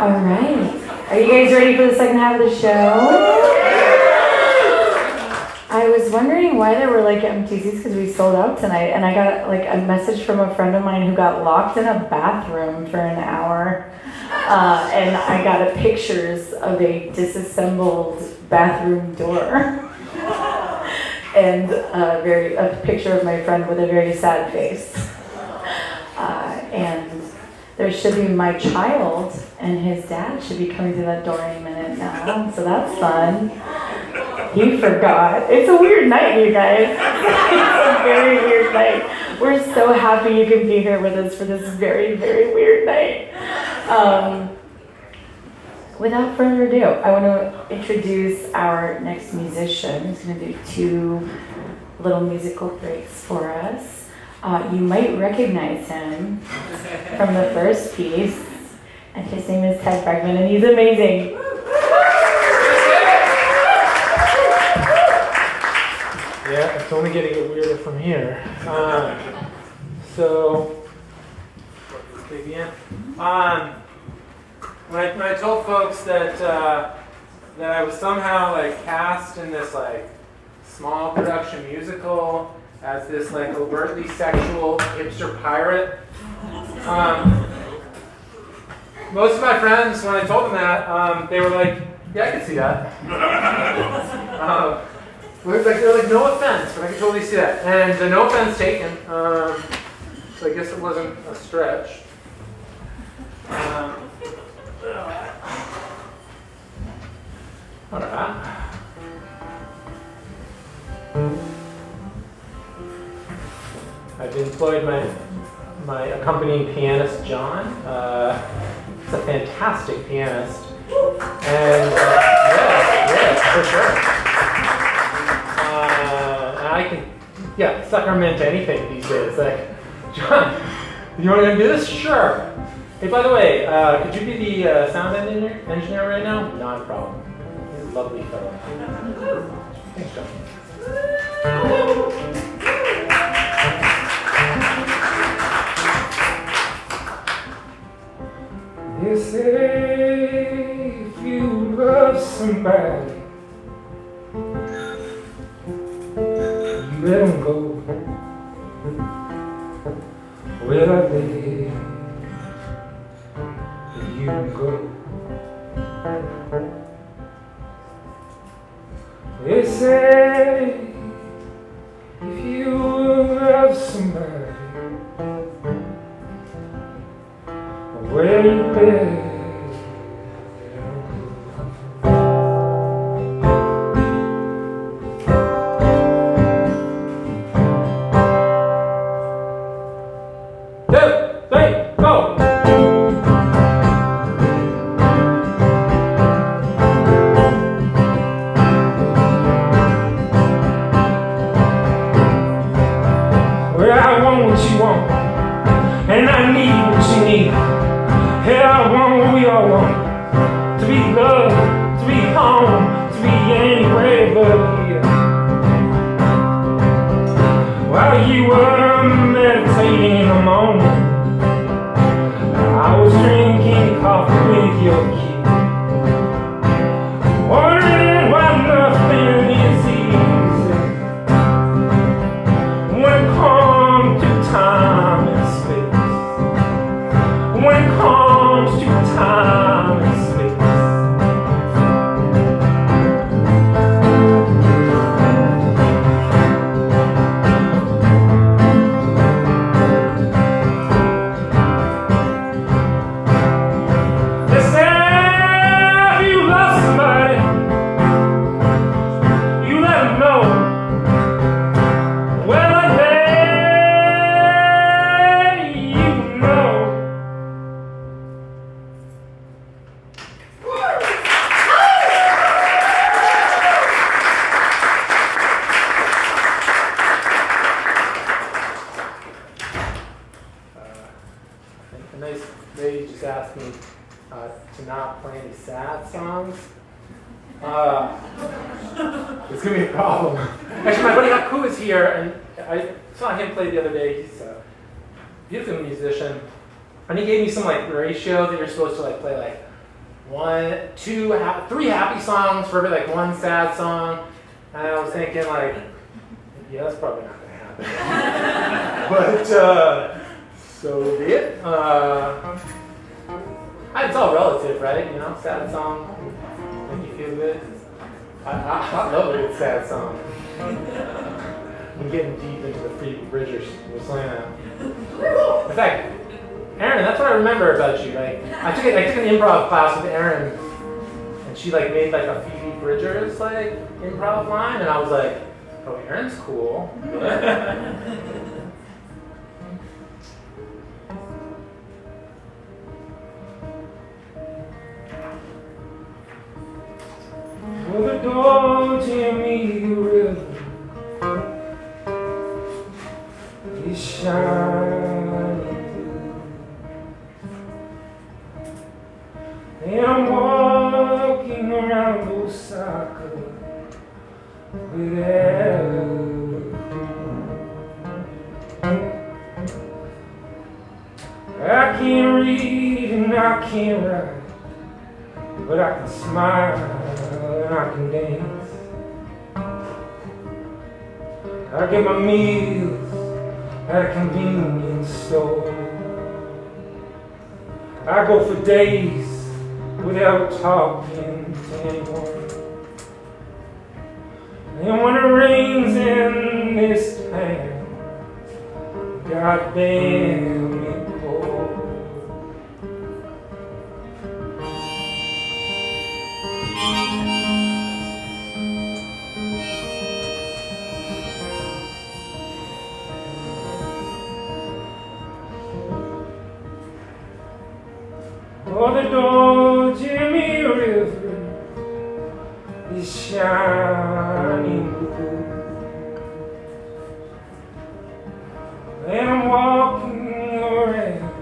All right. Are you guys ready for the second half of the show? I was wondering why there were like empty seats because we sold out tonight, and I got like a message from a friend of mine who got locked in a bathroom for an hour, and I got pictures of a disassembled bathroom door, and a picture of my friend with a very sad face, and there should be my child and his dad should be coming through that door any minute now, so that's fun. He forgot. It's a weird night, you guys. It's a very weird night. We're so happy you can be here with us for this very, very weird night. Without further ado, I want to introduce our next musician who's going to do 2 little musical breaks for us. You might recognize him from the first piece, and his name is Ted Brugman, and he's amazing. Yeah, it's only getting weirder from here. So, let's begin. When I told folks that I was somehow like cast in this like small production musical as this like overtly sexual hipster pirate, most of my friends, when I told them that, they were like, "Yeah, I can see that." They're like, "No offense," but I can totally see that. And no offense taken. So I guess it wasn't a stretch. All right. I've employed my accompanying pianist, John. He's a fantastic pianist. And yeah, for sure. I can, suck him into anything these days. Like, John, you want to do this? Sure. Hey, by the way, could you be the sound engineer right now? Not a problem. He's a lovely fellow. Thanks, John. They say if you love somebody, let them go. Well, I let you go. They say if you love somebody, well, you better. It's going to be a problem. Actually, my buddy Haku is here, and I saw him play the other day. He's a beautiful musician. And he gave me some like ratio that you're supposed to like play like three happy songs for like one sad song. And I was thinking like, yeah, that's probably not gonna happen. But so be it. It's all relative, right? You know, sad song make you feel good. I love a good sad song. I'm getting deep into the Phoebe Bridgers. We're saying that. In fact, Erin, that's what I remember about you. Like, I took an improv class with Erin, and she like made like a Phoebe Bridgers like improv line, and I was like, oh, Erin's cool. Well, the door to me river is shining blue, and I'm walking around Osaka without I can't read and I can't write, but I can smile and I can dance. I get my meals at a convenience store. I go for days without talking to anyone. And when it rains in this town, goddamn it pours. Oh, the Don Jimmy River is shining blue, and I'm walking around,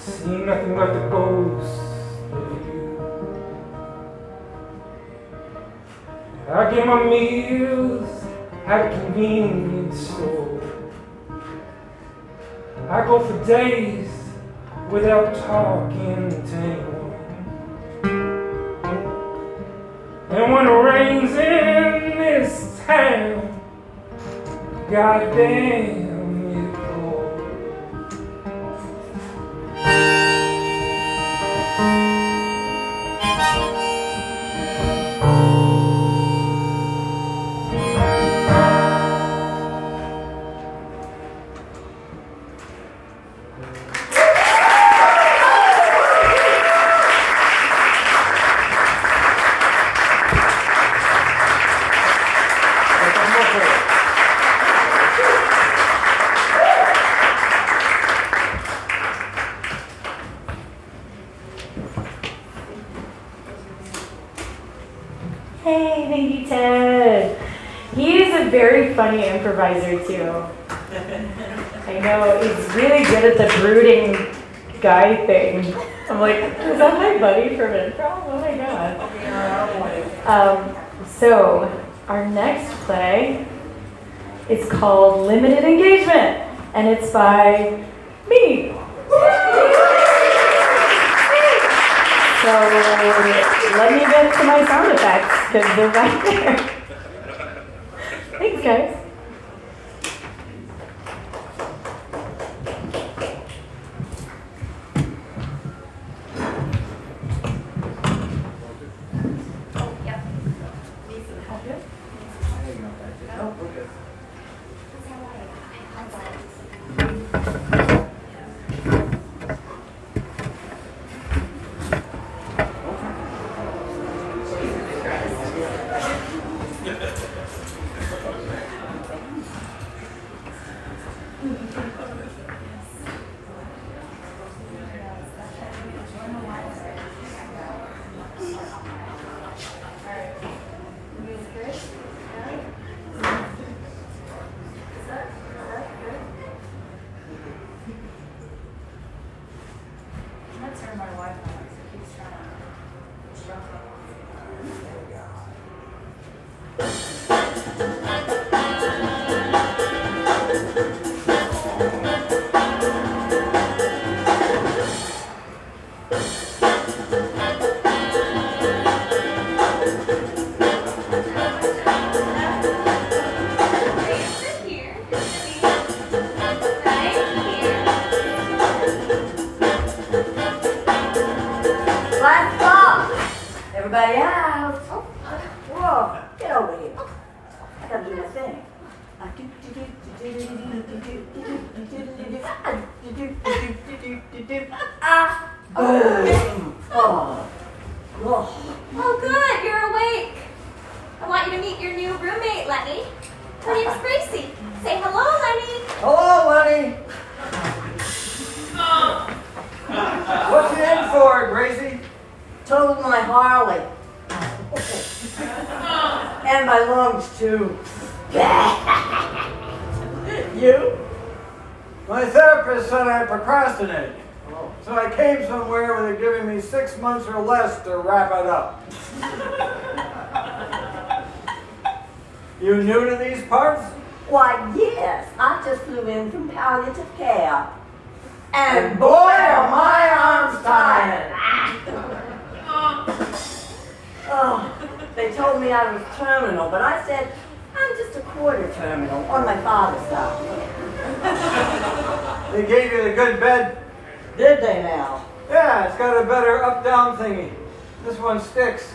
see nothing but the ghost of you. I get my meals at a convenience store. I go for days without talking to anyone. And when it rains in this town, goddamn it pours. Hey, thank you, Ted. He is a very funny improviser, too. I know, he's really good at the brooding guy thing. I'm like, is that my buddy from improv? Oh my god. So, our next play is called Limited Engagement, and it's by me. So, let me get to my sound effects, because they're right there. Thanks, guys. everybody out. Whoa, get over here. I gotta do my thing. Oh, good, you're awake. I want you to meet your new roommate, Lenny. Her name's Gracie. Say hello, Lenny. Hello, Lenny. What's you in for, Gracie? Totaled my Harley. And my lungs, too. You? My therapist said I procrastinate. So I came somewhere where they're giving me 6 months or less to wrap it up. You new to these parts? Why, yes. I just flew in from palliative care. And boy, are my arms tired. Oh, they told me I was terminal, but I said, I'm just a quarter terminal on my father's side. They gave you the good bed? Did they now? Yeah, it's got a better up-down thingy. This one sticks.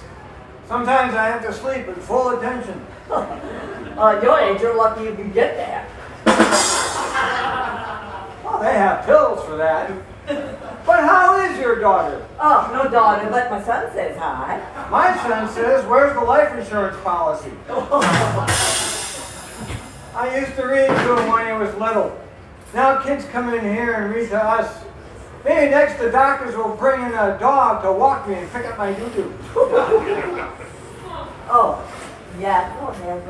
Sometimes I have to sleep with full attention. Your age, you're lucky you can get that. Well, they have pills for that. But how is your daughter? Oh, no daughter, but my son says hi. My son says, where's the life insurance policy? I used to read to him when he was little. Now kids come in here and read to us. Maybe next the doctors will bring in a dog to walk me and pick up my doo-doo. Oh, yeah, go ahead,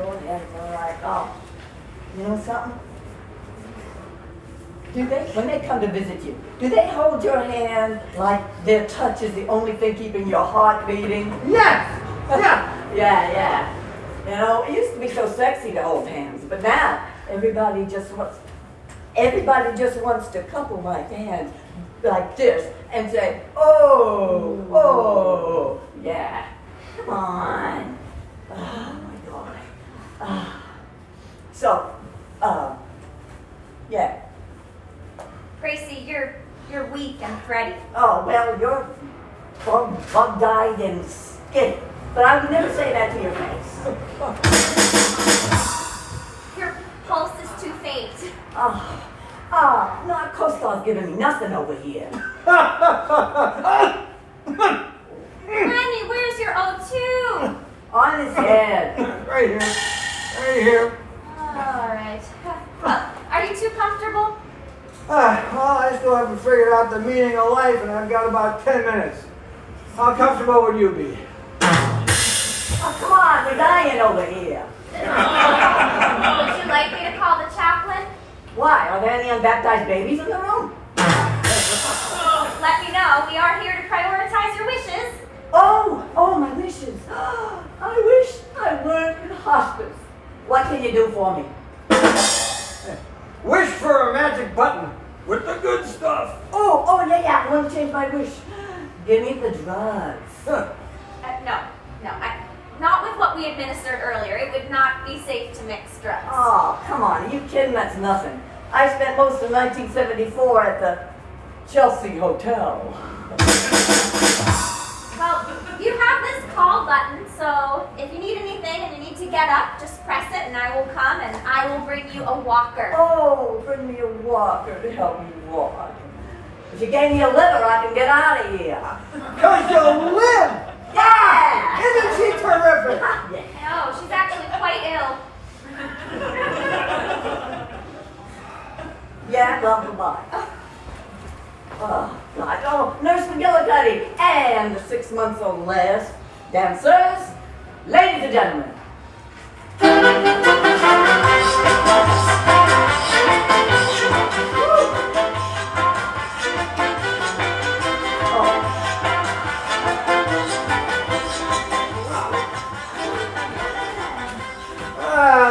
it's all right. Oh, you know something? When they come to visit you, do they hold your hand like their touch is the only thing keeping your heart beating? Yes! Yeah! Yeah. You know, it used to be so sexy to hold hands, but now everybody just wants to couple my hands like this and say, oh, yeah. Come on. Oh my God. Yeah. Gracie, you're weak and thready. Oh, well, you're bug-eyed and skinny. But I would never say that to your face. Your pulse is too faint. No, Coastal's giving me nothing over here. Lenny, where's your O2? On his head. Right here. All right. Are you too comfortable? Well, I still haven't figured out the meaning of life, and I've got about 10 minutes. How comfortable would you be? Oh, come on, we're dying over here. Would you like me to call the chaplain? Why? Are there any unbaptized babies in the room? Let me know. We are here to prioritize your wishes. Oh, my wishes. I wish I weren't in hospice. What can you do for me? Wish for a magic button with the good stuff. Oh, yeah. I want to change my wish. Give me the drugs. No. Not with what we administered earlier. It would not be safe to mix drugs. Oh, come on. Are you kidding? That's nothing. I spent most of 1974 at the Chelsea Hotel. Well, you have this call button, so if you need anything and you need to get up, just press it and I will come and I will bring you a walker. Oh, bring me a walker to help me walk. If you gave me a liver, I can get out of here. 'Cause you'll live! Yeah! Isn't she terrific? No, she's actually quite ill. Yeah, well, goodbye. Oh, God. Oh, Nurse McGillicuddy and the 6 months or less dancers, ladies and gentlemen.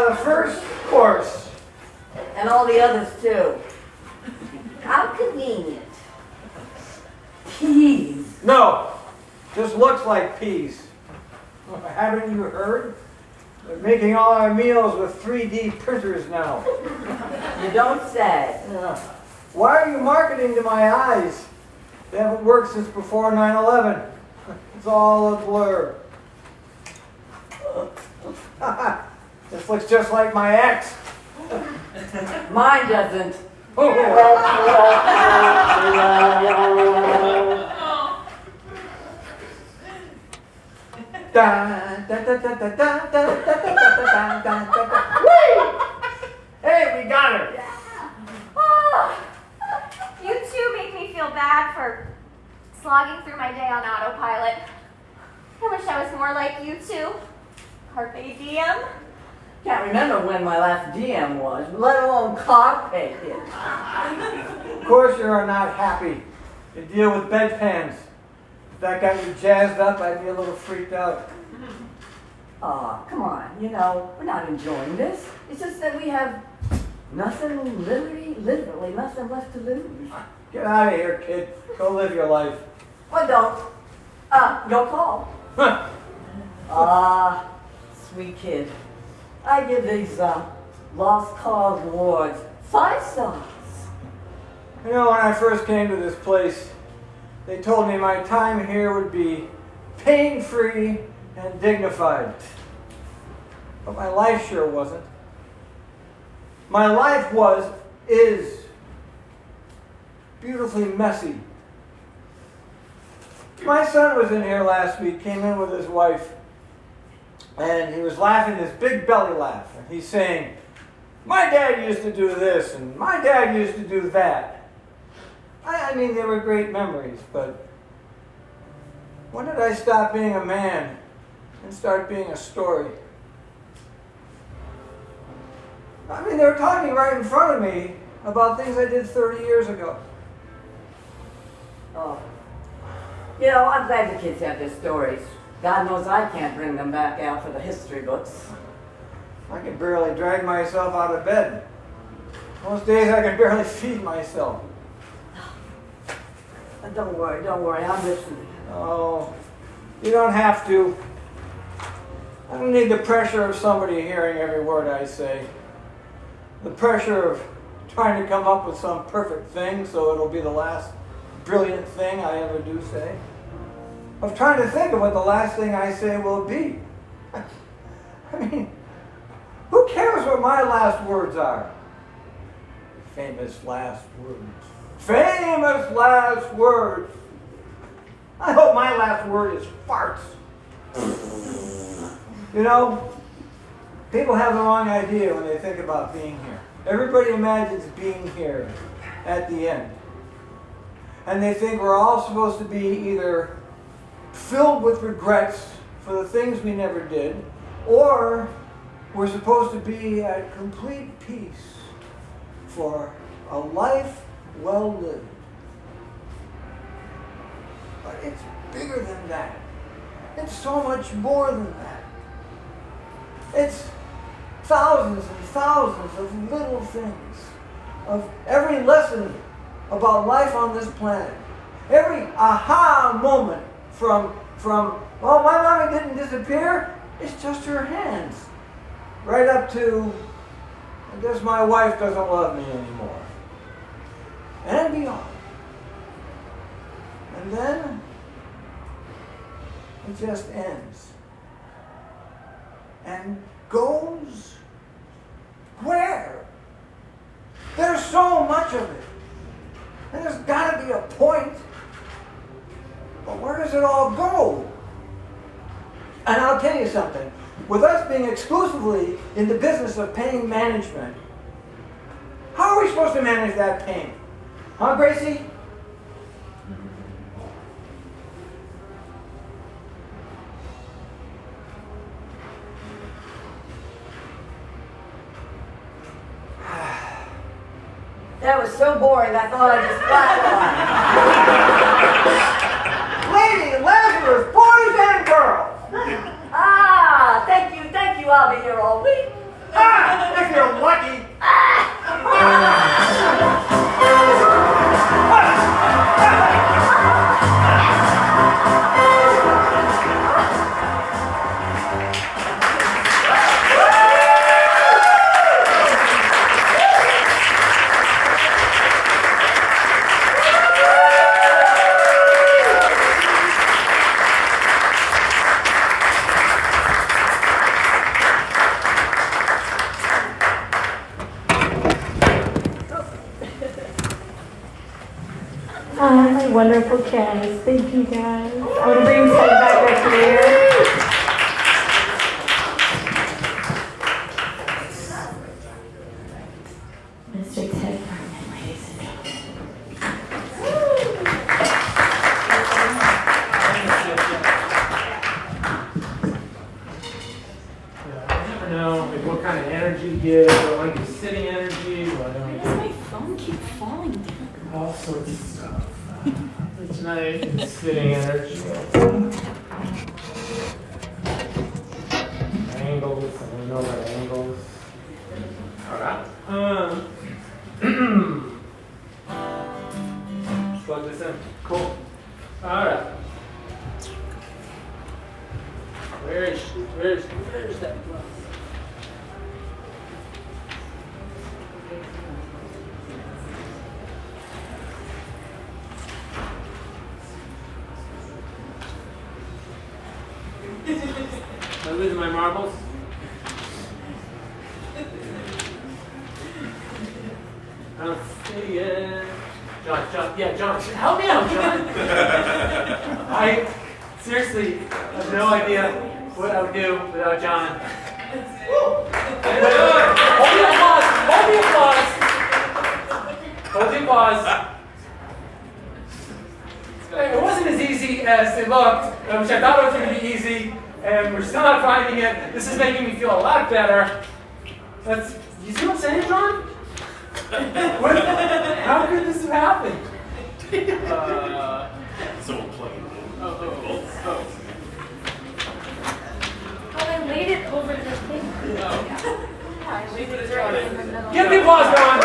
The first course. And all the others, too. How convenient. Peas. No, just looks like peas. Haven't you heard? They're making all our meals with 3D printers now. You don't say. Yeah. Why are you marketing to my eyes? They haven't worked since before 9/11. It's all a blur. This looks just like my ex. Mine doesn't. Hey, we got her. Oh, you two make me feel bad for slogging through my day on autopilot. I wish I was more like you two. Carpe diem. Can't remember when my last DM was, let alone carpe diem. Of course you are not happy. You deal with bedpans. If that got you jazzed up, I'd be a little freaked out. Aw, come on, we're not enjoying this. It's just that we have nothing, literally nothing left to lose. Get out of here, kid. Go live your life. Well, don't. Your call. Sweet kid. I give these Lost Cause awards 5 stars. You know, when I first came to this place, they told me my time here would be pain-free and dignified. But my life sure wasn't. My life is beautifully messy. My son was in here last week, came in with his wife, and he was laughing this big belly laugh. And he's saying, my dad used to do this, and my dad used to do that. I mean, they were great memories, but when did I stop being a man and start being a story? I mean, they were talking right in front of me about things I did 30 years ago. Oh. I'm glad the kids have their stories. God knows I can't bring them back out for the history books. I can barely drag myself out of bed. Most days I can barely feed myself. Don't worry, I'm listening. Oh, you don't have to. I don't need the pressure of somebody hearing every word I say. The pressure of trying to come up with some perfect thing so it'll be the last brilliant thing I ever do say. Of trying to think of what the last thing I say will be. I mean, who cares what my last words are? Famous last words. Famous last words. I hope my last word is farts. People have the wrong idea when they think about being here. Everybody imagines being here at the end. And they think we're all supposed to be either filled with regrets for the things we never did, or we're supposed to be at complete peace for a life well lived. But it's bigger than that. It's so much more than that. It's thousands and thousands of little things, of every lesson about life on this planet. Every aha moment from well, my mommy didn't disappear, it's just her hands. Right up to, I guess my wife doesn't love me anymore. And beyond. And then, it just ends. And goes where? There's so much of it. And there's got to be a point. But where does it all go? And I'll tell you something. With us being exclusively in the business of pain management, how are we supposed to manage that pain? Huh, Gracie? That was so boring, I thought I just flatlined. Lady, Lazarus, boys and girls! Thank you, I'll be here all week. If you're lucky. My wonderful cast. Thank you guys. I want to bring Ted back here. Mr. Ted Brugman, ladies and I never know like, what kind of energy you get. Do I like the sitting energy? Do I don't Why does my phone keep falling down? all sorts of stuff. It's nice. It's sitting energy. Angles. I don't know about angles. Alright. Plug this in. Cool. Alright. Where's that plug? Am I losing my marbles? I don't see it. John, help me out, John. I seriously have no idea what I would do without John. Hold the applause. It wasn't as easy as it looked, which I thought it was going to be easy, and we're still not finding it. This is making me feel a lot better. You see what I'm saying, John? How could this have happened? Someone plug it in. Well, I laid it over the thing. Yeah, I laid it right in the middle. Get the applause going!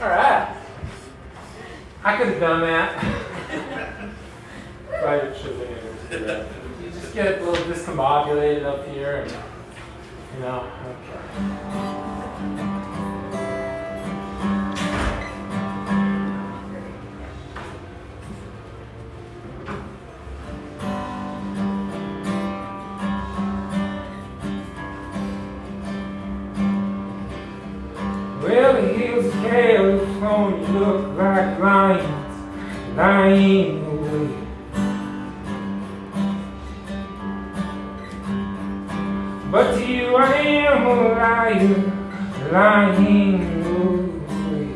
Alright. I could have done that. Right, it should have been able to do that. You just get a little discombobulated up here and, okay. Well, the hills of California look like lions lying away. But to you I am a liar, lying away.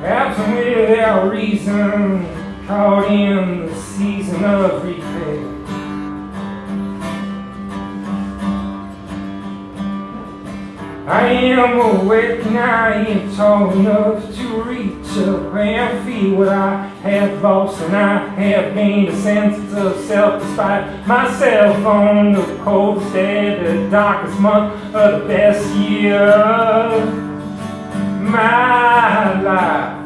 Absent without reason, caught in the season of repair. I am awake and I am tall enough to reach up and feel what I have lost, and I have gained a sense of self despite myself on the coldest day, the darkest month of the best year of my life.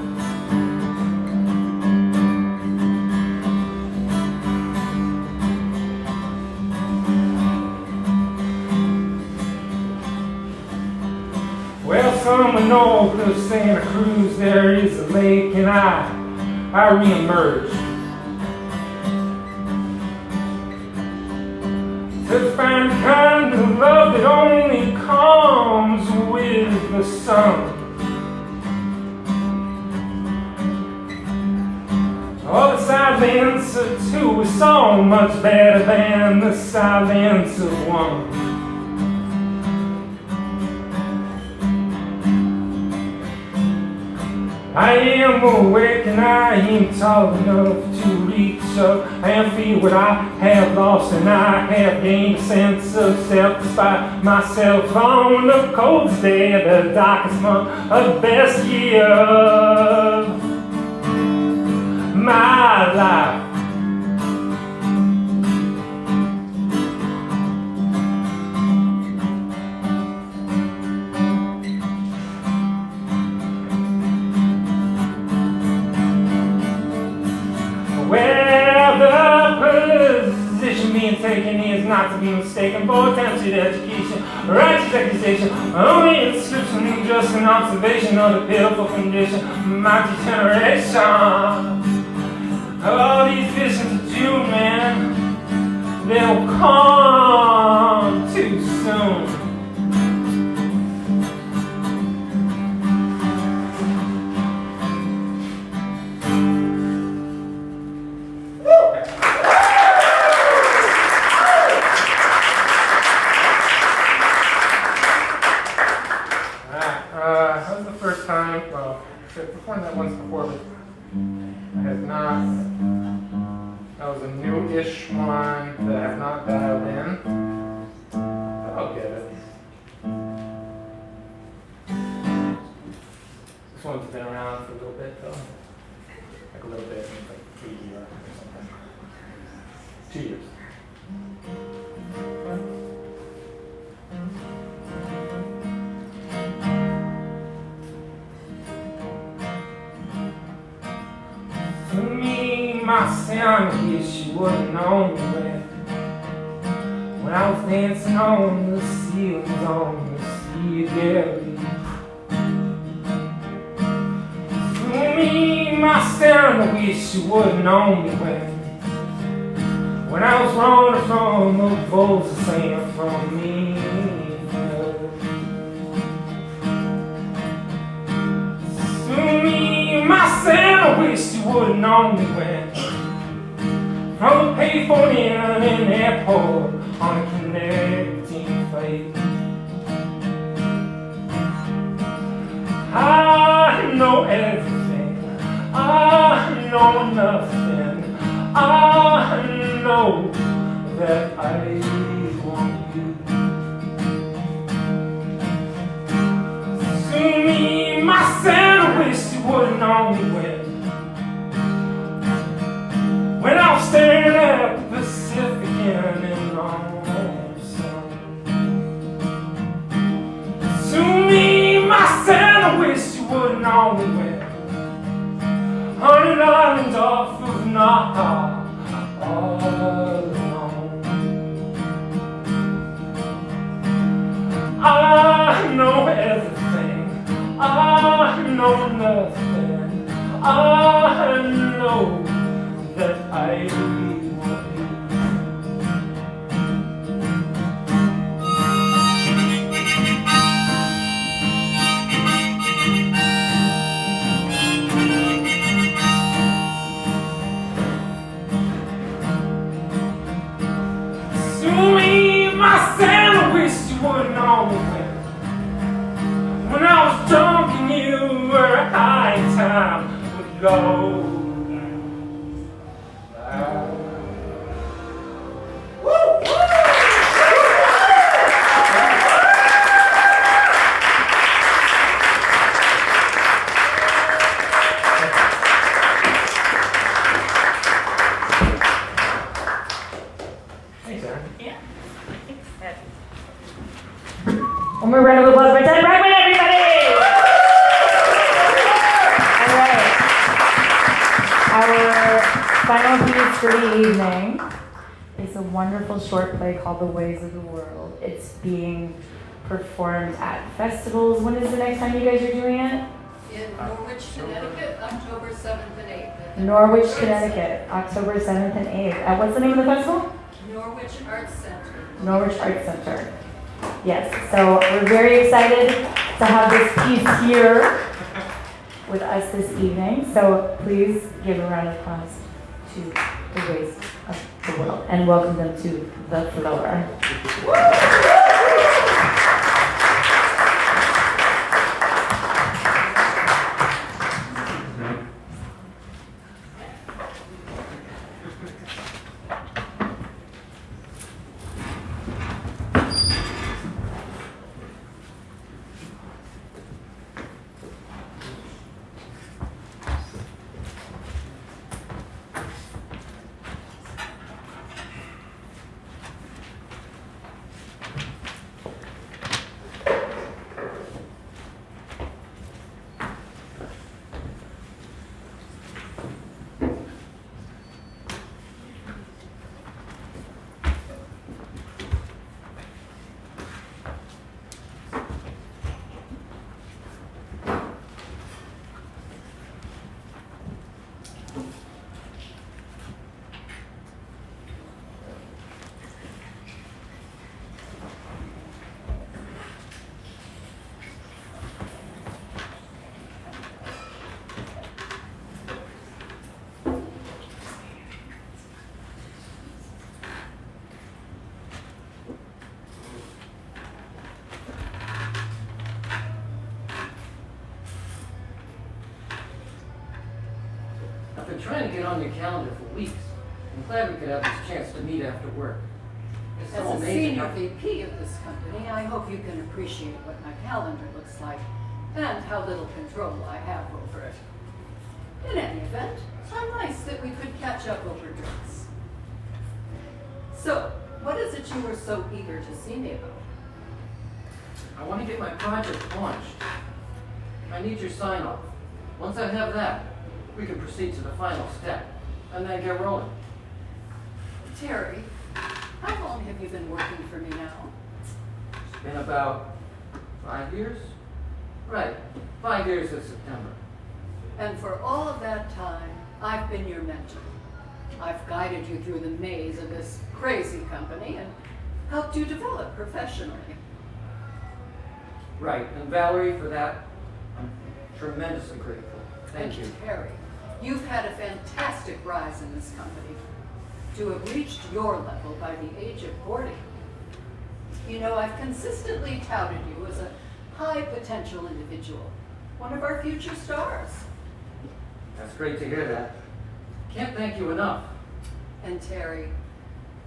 Well, somewhere north of Santa Cruz there is a lake, and I re-emerged to find the kind of love that only comes with the sun. Oh, the silence of two is so much better than the silence of one. I am awake and I am tall enough to reach up and feel what I have lost, and I have gained a sense of self despite myself on the coldest day of the darkest month of the best year of my life. Well, the position being taken is not to be mistaken for attempted education, righteous accusation, only a description, just an observation of the pitiful condition of my generation. All these visions of June, man, they'll come too soon. That was the first time, well, I've performed that once before, but I have not, that was a new-ish one that I have not dialed in. I'll get it. This one's been around for a little bit, though. Like a little bit, like 3 years or something. 2 years. To me, my son, I wish you would've known when I was dancing on the ceilings on the sea gallery. To me, my son, I wish you would've known me when I was running from the wolves that sang from me. To me, my son, I wish you would've known me from the payphone in an airport on a connecting flight. I know everything, I know nothing, I know that I want you. To me, my son, I wish you would've known me when I was staring at the Pacific and in lonesome. To me, my son, I wish you would've known me $100 islands off of Naha, all alone. I know everything, I know nothing, I know that I want you. To me, my son, I wish you would've known when I was drunk and you were high, time would go. Thanks, Erin. Yeah. Thanks, Ted. One more round of applause for Ted Brugman, everybody! All right. Our final piece for the evening is a wonderful short play called The Ways of the World. It's being performed at festivals. When is the next time you guys are doing it? In Norwich, Connecticut, October 7th and 8th. Norwich, Connecticut, October 7th and 8th. What's the name of the festival? Norwich Arts Center. Norwich Arts Center. Yes, so we're very excited to have this piece here with us this evening. So please give a round of applause to The Ways of the World and welcome them to the floor. trying to get on your calendar for weeks. I'm glad we could have this chance to meet after work. It's so As a amazing senior how... VP of this company, I hope you can appreciate what my calendar looks like and how little control I have over it. In any event, how nice that we could catch up over drinks. So, what is it you were so eager to see me about? I want to get my project launched. I need your sign-off. Once I have that, we can proceed to the final step and then get rolling. Terry, how long have you been working for me now? It's been about 5 years? Right, 5 years this September. And for all of that time, I've been your mentor. I've guided you through the maze of this crazy company and helped you develop professionally. Right, and Valerie, for that, I'm tremendously grateful. Thank you. And Terry, you've had a fantastic rise in this company. To have reached your level by the age of 40. You know, I've consistently touted you as a high potential individual, one of our future stars. That's great to hear that. Can't thank you enough. And Terry,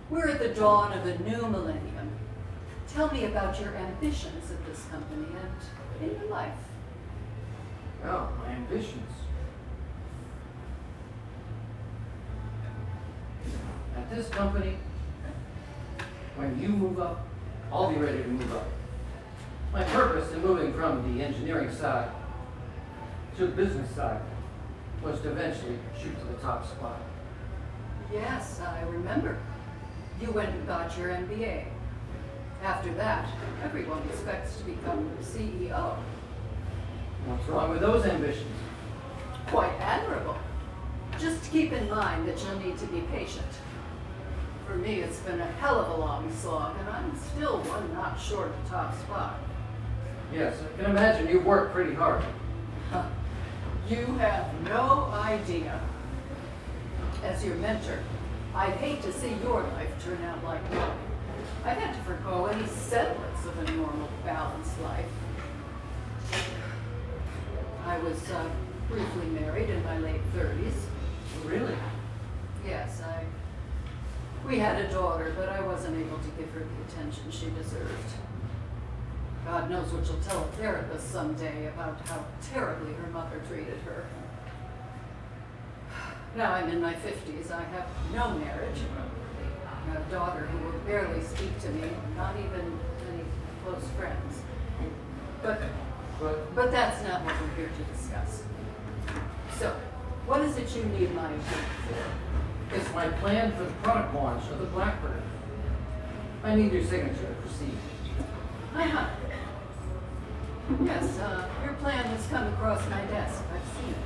we're at the dawn of a new millennium. Tell me about your ambitions at this company and in your life. Well, my ambitions. At this company, when you move up, I'll be ready to move up. My purpose in moving from the engineering side to the business side was to eventually shoot to the top spot. Yes, I remember. You went and got your MBA. After that, everyone expects to become CEO. What's wrong with those ambitions? Quite admirable. Just keep in mind that you'll need to be patient. For me, it's been a hell of a long slog, and I'm still one notch short of the top spot. Yes, I can imagine you've worked pretty hard. Huh. You have no idea. As your mentor, I'd hate to see your life turn out like mine. I've had to forgo any semblance of a normal, balanced life. I was briefly married in my late 30s. Really? Yes, we had a daughter, but I wasn't able to give her the attention she deserved. God knows what she'll tell a therapist someday about how terribly her mother treated her. Now I'm in my 50s. I have no marriage. I have a daughter who will barely speak to me, not even any close friends. But that's not what we're here to discuss. So, what is it you need my opinion for? It's my plan for the product launch of the Blackbird. I need your signature to proceed. Uh-huh. Yes, your plan has come across my desk. I've seen it.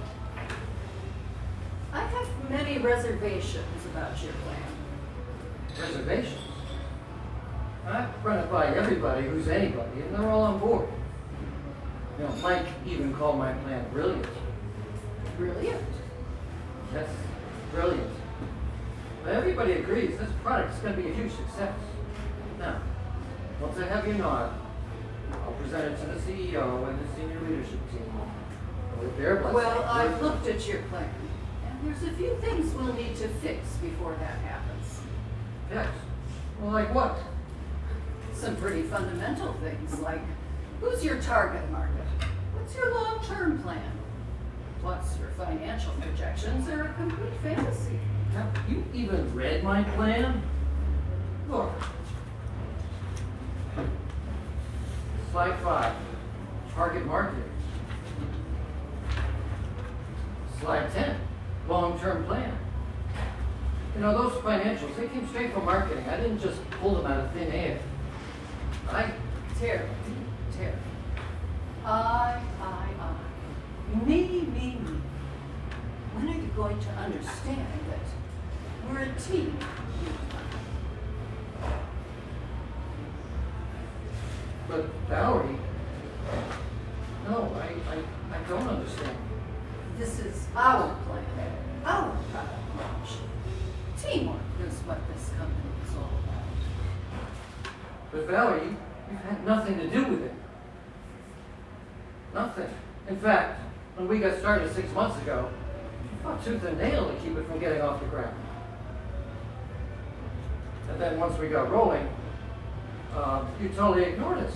I have many reservations about your plan. Reservations? I've run it by everybody who's anybody, and they're all on board. You know, Mike even called my plan brilliant. Brilliant. Yes, brilliant. But everybody agrees this product is going to be a huge success. Now, once I have your nod, I'll present it to the CEO and the senior leadership team. With their blessing. Well, I've looked at your plan, and there's a few things we'll need to fix before that happens. Yes. Well, like what? Some pretty fundamental things, like who's your target market? What's your long-term plan? Plus, your financial projections are a complete fantasy. Have you even read my plan? Look. Slide 5, target market. Slide 10, long-term plan. You know, those financials, they came straight from marketing. I didn't just pull them out of thin air. Terry. I. Me. When are you going to understand that we're a team? But Valerie, no, I don't understand. This is our plan, our product launch. Teamwork is what this company is all about. But Valerie, you've had nothing to do with it. Nothing. In fact, when we got started 6 months ago, fought tooth and nail to keep it from getting off the ground. And then once we got rolling, you totally ignored us.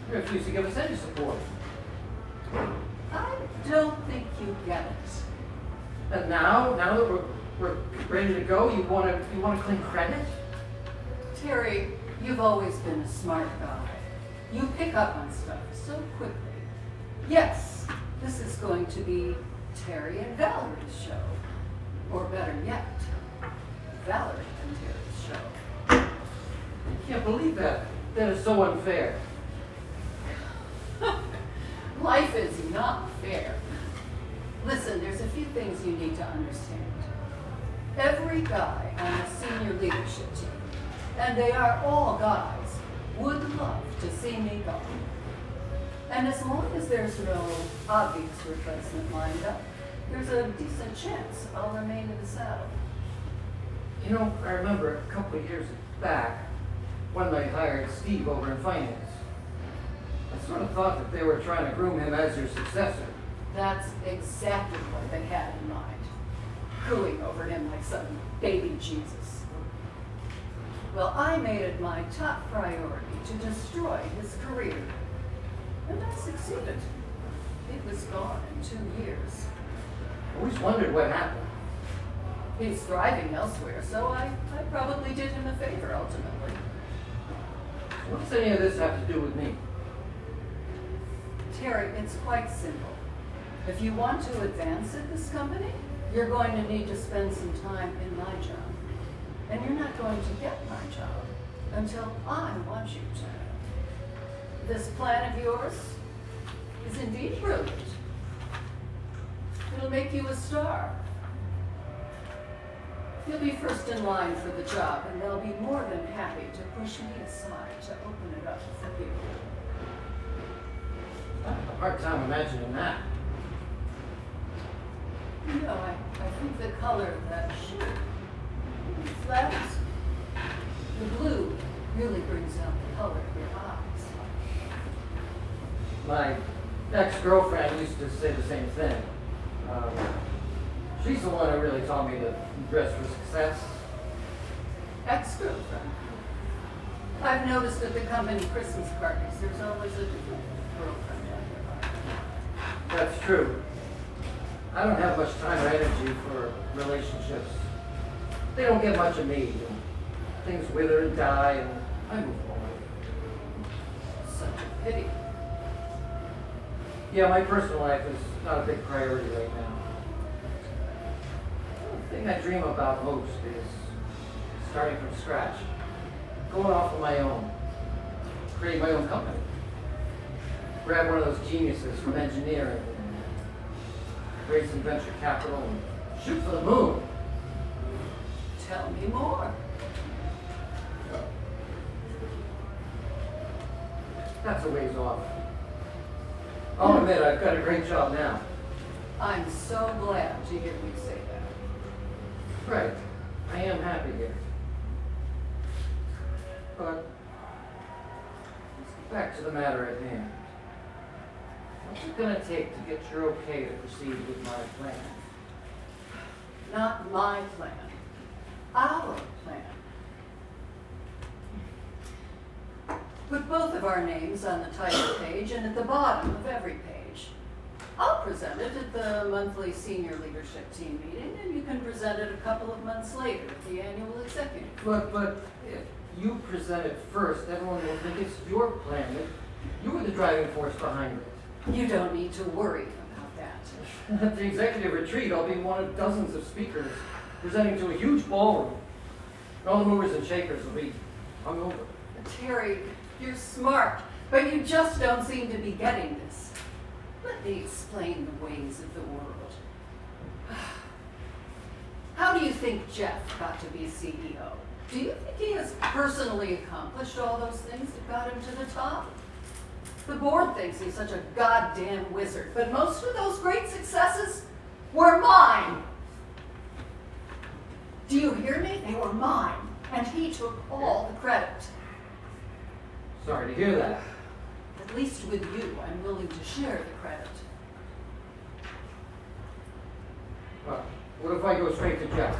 You refused to give us any support. I don't think you get it. And now that we're ready to go, you want to claim credit? Terry, you've always been a smart guy. You pick up on stuff so quickly. Yes, this is going to be Terry and Valerie's show. Or better yet, Valerie and Terry's show. I can't believe that. That is so unfair. Life is not fair. Listen, there's a few things you need to understand. Every guy on the senior leadership team, and they are all guys, would love to see me go. And as long as there's no obvious replacement lined up, there's a decent chance I'll remain in the saddle. You know, I remember a couple of years back when they hired Steve over in finance. I sort of thought that they were trying to groom him as your successor. That's exactly what they had in mind. Cooing over him like some baby Jesus. Well, I made it my top priority to destroy his career. And I succeeded. It was gone in 2 years. I always wondered what happened. He's thriving elsewhere, so I probably did him a favor ultimately. What does any of this have to do with me? Terry, it's quite simple. If you want to advance at this company, you're going to need to spend some time in my job. And you're not going to get my job until I want you to. This plan of yours is indeed brilliant. It'll make you a star. You'll be first in line for the job, and they'll be more than happy to push me aside to open it up for people. I have a hard time imagining that. You know, I think the color of that shirt flatters. The blue really brings out the color of your eyes. My ex-girlfriend used to say the same thing. She's the one who really taught me to dress for success. Ex-girlfriend. I've noticed at the company Christmas parties, there's always a different girlfriend out there. That's true. I don't have much time or energy for relationships. They don't get much of me. Things wither and die, and I move on. Such a pity. Yeah, my personal life is not a big priority right now. The thing I dream about most is starting from scratch, going off on my own, creating my own company. Grab one of those geniuses from engineering, raise some venture capital, and shoot for the moon. Tell me more. That's a ways off. I'll admit I've got a great job now. I'm so glad to hear you say that. Right. I am happy here. But let's get back to the matter at hand. What's it gonna take to get your okay to proceed with my plan? Not my plan. Our plan. Put both of our names on the title page and at the bottom of every page. I'll present it at the monthly senior leadership team meeting, and you can present it a couple of months later at the annual executive. But if you present it first, everyone will think it's your plan, that you were the driving force behind it. You don't need to worry about that. At the executive retreat, I'll be one of dozens of speakers presenting to a huge ballroom. And all the movers and shakers will be hungover. Terry, you're smart, but you just don't seem to be getting this. Let me explain the ways of the world. How do you think Jeff got to be CEO? Do you think he has personally accomplished all those things that got him to the top? The board thinks he's such a goddamn wizard, but most of those great successes were mine. Do you hear me? They were mine, and he took all the credit. Sorry to hear that. At least with you, I'm willing to share the credit. What if I go straight to Jeff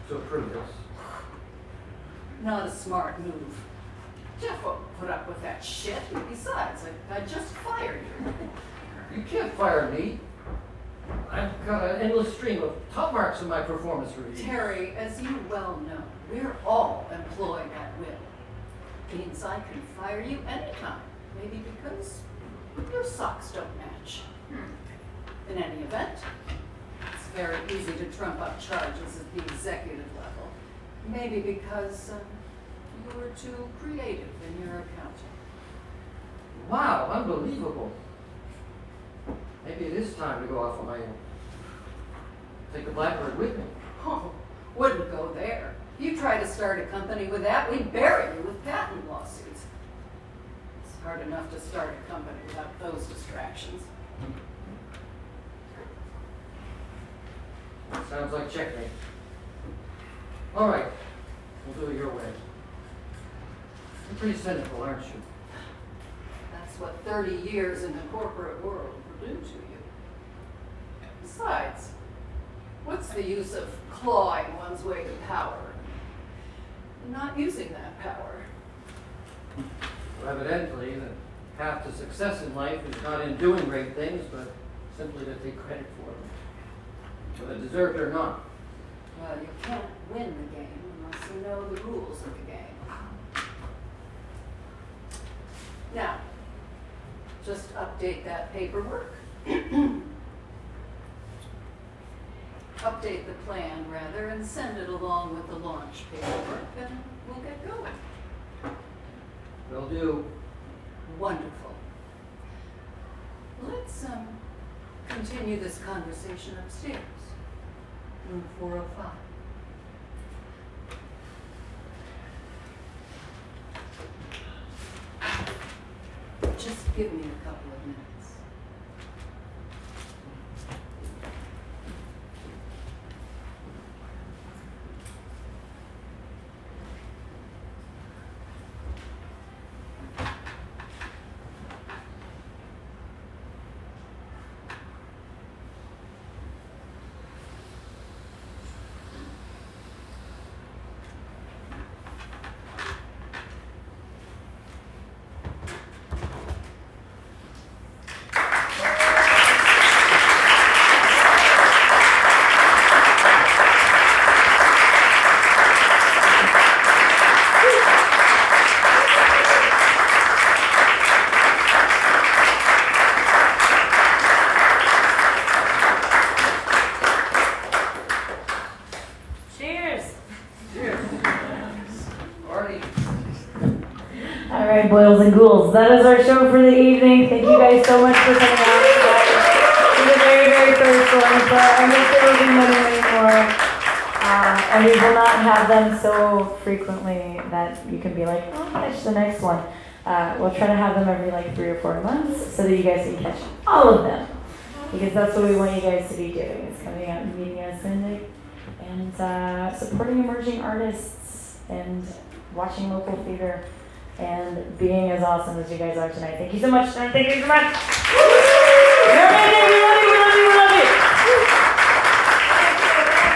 to approve this? Not a smart move. Jeff won't put up with that shit. Besides, I just fired you. You can't fire me. I've got an endless stream of top marks in my performance reviews. Terry, as you well know, we're all employed at will. Means I can fire you anytime. Maybe because your socks don't match. In any event, it's very easy to trump up charges at the executive level. Maybe because you were too creative in your accounting. Wow, unbelievable. Maybe it is time to go off on my own. Take the Blackbird with me. Oh, wouldn't go there. You try to start a company with that, we'd bury you with patent lawsuits. It's hard enough to start a company without those distractions. Sounds like checkmate. All right, we'll do it your way. You're pretty cynical, aren't you? That's what 30 years in the corporate world will do to you. Besides, what's the use of clawing one's way to power and not using that power? Well, evidently, the path to success in life is not in doing great things, but simply to take credit for them, whether deserved or not. Well, you can't win the game unless you know the rules of the game. Now, just update that paperwork. Update the plan, rather, and send it along with the launch paperwork, and we'll get going. Will do. Wonderful. Let's continue this conversation upstairs. Room 405. Just give me a couple of minutes. All right, boils and ghouls. That is our show for the evening. Thank you guys so much for coming out. This is the very, very first one, but I hope there will be many more. And we will not have them so frequently that you can be like, oh, catch the next one. We'll try to have them every like 3 or 4 months so that you guys can catch all of them. Because that's what we want you guys to be doing, is coming out and meeting us and supporting emerging artists and watching local theater and being as awesome as you guys are tonight. Thank you so much. Thank you so much. You're amazing.